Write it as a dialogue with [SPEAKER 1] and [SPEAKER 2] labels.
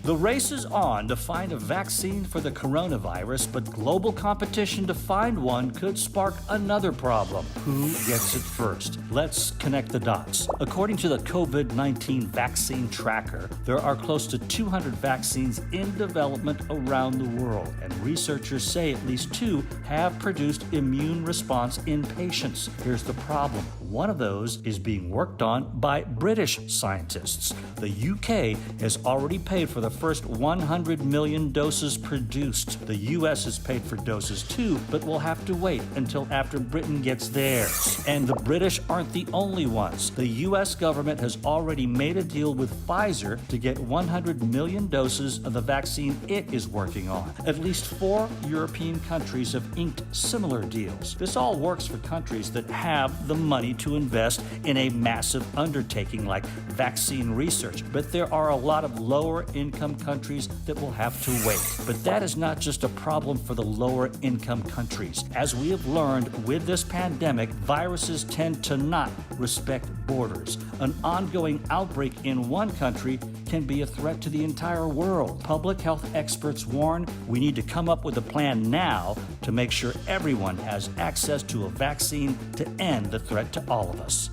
[SPEAKER 1] The race is on to find a vaccine for the coronavirus, but global competition to find one could spark another problem. Who gets it first? Let's connect the dots. According to the COVID-19 vaccine tracker, there are close to 200 vaccines in development around the world, and researchers say at least 2 have produced immune response in patients. Here's the problem. One of those is being worked on by British scientists. The UK has already paid for the first 100 million doses produced. The US has paid for doses too, but will have to wait until after Britain gets theirs. And the British aren't the only ones. The US government has already made a deal with Pfizer to get 100 million doses of the vaccine it is working on. At least 4 European countries have inked similar deals. This all works for countries that have the money to invest in a massive undertaking like vaccine research, but there are a lot of lower income countries that will have to wait. But that is not just a problem for the lower income countries. As we have learned with this pandemic, viruses tend to not respect borders. An ongoing outbreak in one country can be a threat to the entire world. Public health experts warn we need to come up with a plan now to make sure everyone has access to a vaccine to end the threat to all of us.